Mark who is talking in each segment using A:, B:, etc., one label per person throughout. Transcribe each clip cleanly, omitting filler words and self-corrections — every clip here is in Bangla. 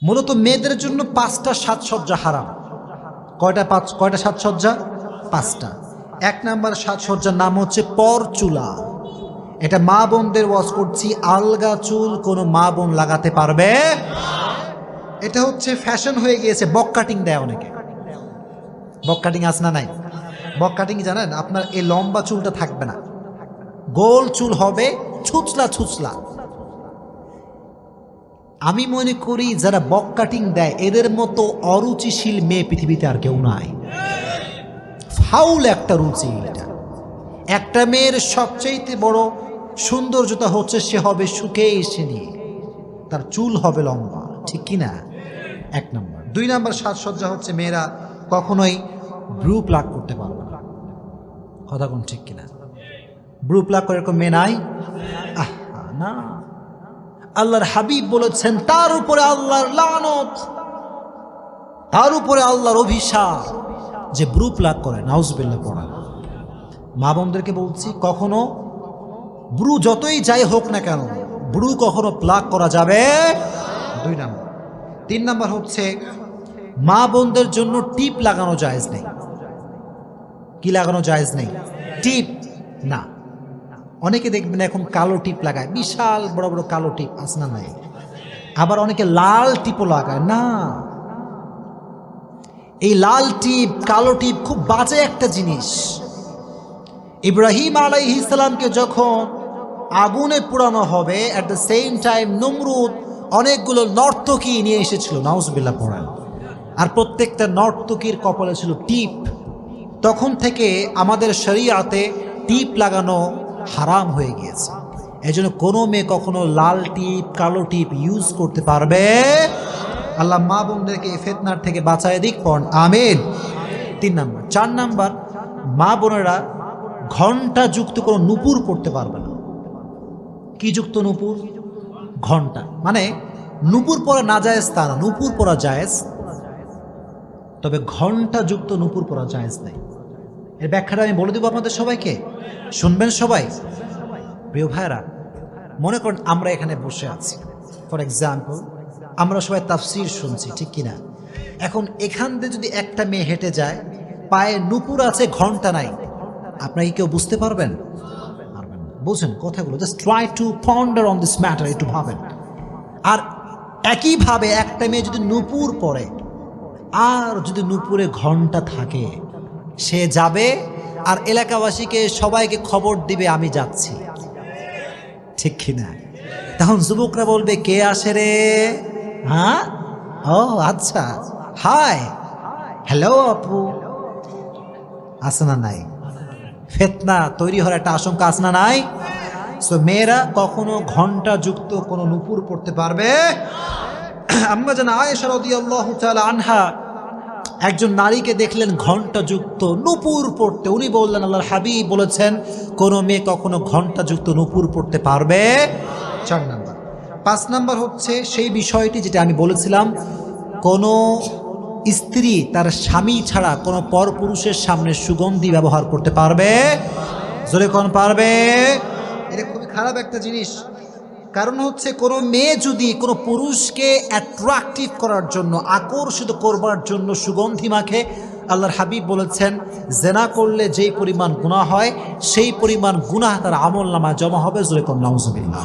A: মূলত মেয়েদের জন্য 5টা সাজসজ্জা হারাম। কয়টা সাজসজ্জা? 5টা। 1 নাম্বার সাজসজ্জার নাম হচ্ছে পরচুলা। এটা মা বোনদের ওয়াজ করছি, আলগা চুল কোনো মা বোন লাগাতে পারবে। এটা হচ্ছে ফ্যাশন হয়ে গিয়েছে। বক কাটিং দেয় অনেকে। বক কাটিং আছে না নাই? বক কাটিং জানেন, আপনার এই লম্বা চুলটা থাকবে না, গোল চুল হবে, ছুচলা ছুচলা। আমি মনে করি যারা বক কাটিং দেয় এদের মতো অরুচিশীল মেয়ে পৃথিবীতে আর কেউ নাই। ফাউল একটা রুচি এটা। একটা মেয়ের সবচেয়ে বড় সৌন্দর্যতা হচ্ছে সে হবে সুখে এসে নিয়ে, তার চুল হবে লম্বা, ঠিক কিনা? 1 নাম্বার। 2 নাম্বার সাজসজ্জা হচ্ছে মেয়েরা কখনোই ব্রু প্লাক করতে পারবে না। কথা কোন ঠিক কিনা? ব্রু প্লাক করে এরকম মেয়ে নাই? না, আল্লাহর হাবিব বলেছেন তার উপরে আল্লাহর লানত, তার উপরে আল্লাহর অভিশাপ যে ব্রু প্লাক করে। নাউজুবিল্লাহ পড়া। মা বোনদেরকে বলছি, কখনো ব্রু যতই যাই হোক না কেন, ব্রু কখনো প্লাক করা যাবে। 2 নাম্বার। 3 নাম্বার হচ্ছে মা বোনদের জন্য টিপ লাগানো জায়েজ নেই। কি লাগানো জায়েজ নেই? টিপ না। অনেকে দেখবেন এখন কালো টিপ লাগায়, বিশাল বড় বড় কালো টিপ, আছে না নাই? আবার অনেকে লাল টিপও লাগায়। না, এই লাল টিপ কালো টিপ খুব বাজে একটা জিনিস। ইব্রাহিম আলাইহিস সালামকে যখন আগুনে পোড়ানো হবে, অ্যাট দ্য সেম টাইম নমরুদ অনেকগুলো নর্তকী নিয়ে এসেছিল, নাউজুবিল্লাহ পড়েন, আর প্রত্যেকটা নর্তকীর কপালে ছিল টিপ। তখন থেকে আমাদের শরিয়াতে টিপ লাগানো হারাম হয়ে গিয়েছে। এই জন্য কোনো মেয়ে কখনো লাল টিপ কালো টিপ ইউজ করতে পারবে। আল্লাহ মা বোনদেরকে এই ফিতনার থেকে বাঁচায় দিক, পড়েন আমিন। 3 নাম্বার। 4 নাম্বার, মা বোনেরা ঘণ্টা যুক্ত কোনো নুপুর পড়তে পারবে না। কি যুক্ত নুপুর? ঘণ্টা। মানে নুপুর পরা না জায়েজ তা না, নুপুর পরা জায়েজ, তবে ঘণ্টা যুক্ত নুপুর পরা জায়েজ নাই। এর ব্যাখ্যাটা আমি বলে দেবো আপনাদের সবাইকে, শুনবেন সবাই। প্রিয় ভাইরা, মনে করেন আমরা এখানে বসে আছি, ফর এক্সাম্পল আমরা সবাই তাফসির শুনছি, ঠিক কিনা? এখন এখান দিয়ে যদি একটা মেয়ে হেঁটে যায়, পায়ে নুপুর আছে, ঘণ্টা নাই, আপনারা কি কেউ বুঝতে পারবেন? পারবেন না। বুঝেন কথাগুলো? Just try to ponder on this matter, একটু ভাবেন। আর একইভাবে একটা মেয়ে যদি নুপুর পরে আর যদি নুপুরে ঘণ্টা থাকে, সে যাবে আর এলাকাবাসীকে সবাইকে খবর দিবে আমি যাচ্ছি, ঠিক কিনা? তখন যুবকরা বলবে কে আসে রে? হ্যাঁ, ও আচ্ছা, হাই, হ্যালো আপু, আছে না নাই? ফিতনা তৈরি হওয়ার একটা আশঙ্কা আছে না নাই? সো মেয়েরা কখনো ঘণ্টা যুক্ত কোনো নুপুর পড়তে পারবে। আম্মা জান আয়েশা রাদিয়াল্লাহু তাআলা আনহা একজন নারীকে দেখলেন ঘণ্টা যুক্ত নুপুর পড়তে। উনি বললেন আল্লাহর হাবিব বলেছেন কোনো মেয়ে কখনো ঘণ্টা যুক্ত নুপুর পড়তে পারবে। 4 নাম্বার। 5 নাম্বার হচ্ছে সেই বিষয়টি যেটা আমি বলেছিলাম, কোনো স্ত্রী তার স্বামী ছাড়া কোনো পরপুরুষের সামনে সুগন্ধি ব্যবহার করতে পারবে। জোরে কোন পারবে? এটা খুবই খারাপ একটা জিনিস। কারণ হচ্ছে কোনো মেয়ে যদি কোনো পুরুষকে অ্যাট্রাকটিভ করার জন্য, আকর্ষিত করবার জন্য সুগন্ধি মাখে, আল্লাহর হাবিব বলেছেন জেনা করলে যেই পরিমাণ গুনাহ হয় সেই পরিমাণ গুনাহ তার আমল নামায় জমা হবে। জোরে কোন নাউজুবিল্লাহ।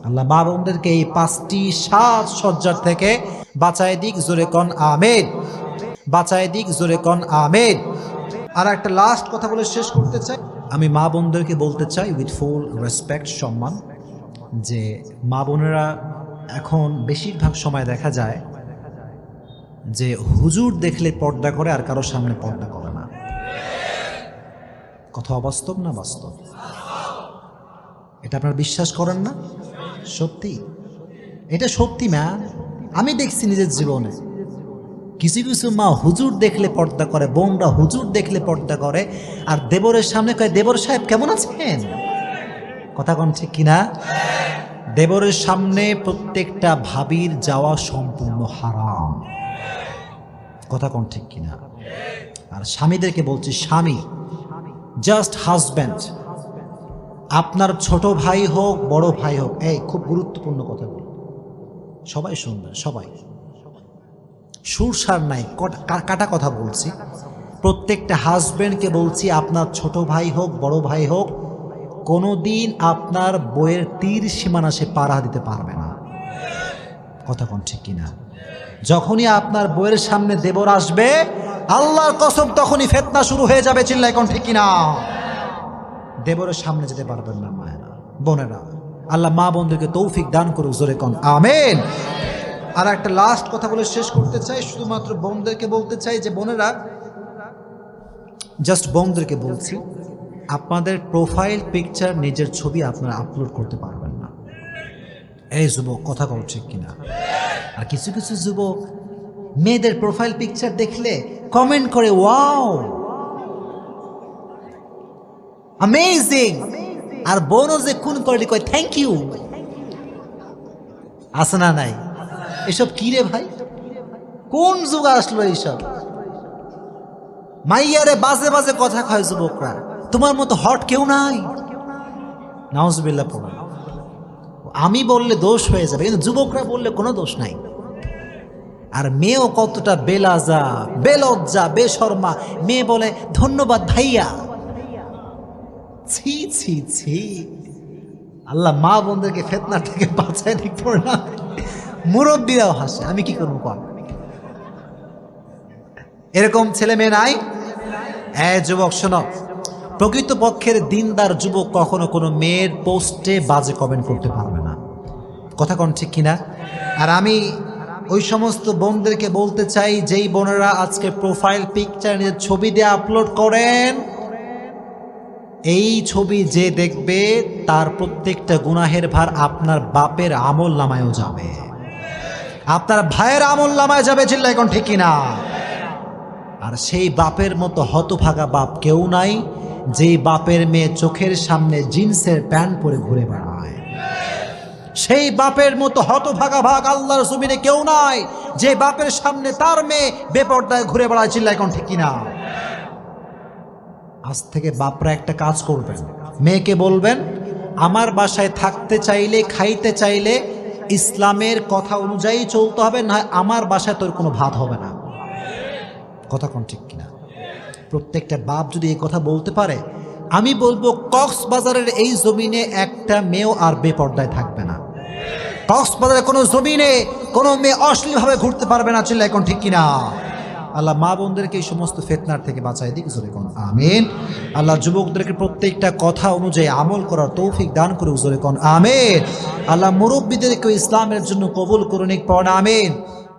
A: আল্লাহ মা বোনদেরকে এই 5টি সাজসজ্জার থেকে বাঁচায় দিক, জোরে কোন আমিন। বাঁচায় দিক, জোরে কোন আমিন। আর একটা লাস্ট কথা বলে শেষ করতে চাই। আমি মা বোনদেরকে বলতে চাই উইথ ফুল রেসপেক্ট, সম্মান, যে মা বোনেরা এখন বেশিরভাগ সময় দেখা যায় যে হুজুর দেখলে পর্দা করে আর কারোর সামনে পর্দা করে না। কথা অবাস্তব না বাস্তব? এটা আপনারা বিশ্বাস করেন না? সত্যি, এটা সত্যি মা। আমি দেখছি নিজের জীবনে কিছু কিছু মা হুজুর দেখলে পর্দা করে, বোনরা হুজুর দেখলে পর্দা করে, আর দেবরের সামনে কয় দেবর সাহেব কেমন আছেন। কথা কোন ঠিক কিনা? দেবরের সামনে প্রত্যেকটা ভাবির যাওয়া সম্পূর্ণ হারাম। কথা কোন ঠিক কিনা? আর স্বামীদেরকে বলছি, স্বামী জাস্ট হাজব্যান্ড, আপনার ছোট ভাই হোক বড় ভাই হোক, এই খুব গুরুত্বপূর্ণ কথা বল, সবাই শুনবেন, সবাই সুরসার নাই, কাটা কথা বলছি। প্রত্যেকটা হাজব্যান্ডকে বলছি, আপনার ছোট ভাই হোক বড় ভাই হোক, কোনোদিন আপনার বইয়ের তীর সীমানা সে পাড়া দিতে পারবে না। কথা কোন ঠিক কিনা? যখনই আপনার বইয়ের সামনে দেবর আসবে, আল্লাহর কসম তখনই ফিতনা শুরু হয়ে যাবে। চিল্লায় কোন ঠিক কিনা? দেবরের সামনে যেতে পারবেন না মায়েরা বোনেরা। আল্লাহ মা বোনদেরকে তৌফিক দান করুক, জোরে কোন আমিন। আর একটা লাস্ট কথা বলে শেষ করতে চাই, শুধুমাত্র বোনদেরকে বলতে চাই যে বোনেরা, জাস্ট বোনদেরকে বলছি, আপনাদের প্রোফাইল পিকচার নিজের ছবি আপনারা আপলোড করতে পারবেন না। এই যুবক, কথা বল ঠিক কিনা? আর কিছু কিছু যুবক মেয়েদের প্রোফাইল পিকচার দেখলে কমেন্ট করে, ওয়াও অ্যামেজিং, আর বোনও যে খুন করে কয় থ্যাংক ইউ। আছে না নাই? এসব কি রে ভাই, কোন যুগ আসলো এইসব? মাইয়ারে বাজে বাজে কথা কয় যুবকরা, তোমার মতো হট কেউ নাই। নাউজুবিল্লাহ পড়া। আমি বললে দোষ হয়ে যাবে, কিন্তু যুবকরা বললে কোনো দোষ নাই। আর মেয়েও কতটা বেলাজা, বেলজ্জা, বেশর্মা। মেয়ে বলে ধন্যবাদ ভাইয়া। ছি ছি ছি। আল্লাহ মা বোনদেরকে ফিতনা থেকে বাঁচায় দিক না। মুরব্বীরাও হাসে, আমি কি করবো কর? এরকম ছেলে মেয়ে নাই? যুবক শোনো, প্রকৃতপক্ষের দিনদার যুবক কখনো কোনো মেয়ের পোস্টে বাজে কমেন্ট করতে পারবে না। কথা কোন ঠিক কিনা? আর আমি ওই সমস্ত বোনদেরকে বলতে চাই, যেই বোনেরা আজকে প্রোফাইল পিকচার নিজের ছবি দিয়ে আপলোড করেন, এই ছবি যে দেখবে তার প্রত্যেকটা গুনাহের ভার আপনার বাপের আমল নামায়ও যাবে, আপনার ভাইয়ের আমল নামায় যাবে। চিল্লায় কোন ঠিক কিনা? আর সেই বাপের মতো হতভাগা বাপ কেউ নাই, যেই বাপের মেয়ে চোখের সামনে জিন্সের প্যান্ট পরে ঘুরে বেড়ায়। সেই বাপের মতো হতভাগা ভাগ আল্লাহর জমিনে কেউ নাই, যে বাপের সামনে তার মেয়ে বেপরদায় ঘুরে বেড়ায়। চিল্লায় কোন ঠিক কিনা? আজ থেকে বাপরা একটা কাজ করবেন, মেয়েকে বলবেন, আমার বাসায় থাকতে চাইলে, খাইতে চাইলে ইসলামের কথা অনুযায়ী চলতে হবে, না আমার বাসায় তোর কোনো ভাত হবে না। কথা কোন ঠিক কিনা? প্রত্যেকটা বাপ যদি এই কথা বলতে পারে, আমি বলবো কক্সবাজারের এই জমিনে একটা মেয়েও আর বেপর্দায় থাকবে না। কক্সবাজারের কোনো জমিনে কোনো মেয়ে অশ্লীলভাবে ঘুরতে পারবে না। চিল্লায় কোন ঠিক কিনা? আল্লাহ মা বোনদেরকে এই সমস্ত ফিতনার থেকে বাঁচায় দিক, জোরে কোন আমিন। আল্লাহ যুবকদেরকে প্রত্যেকটা কথা অনুযায়ী আমল করার তৌফিক দান করুক, জোরে কোন আমিন। আল্লাহ মুরব্বীদেরকে ইসলামের জন্য কবুল করুন, পড়া আমিন।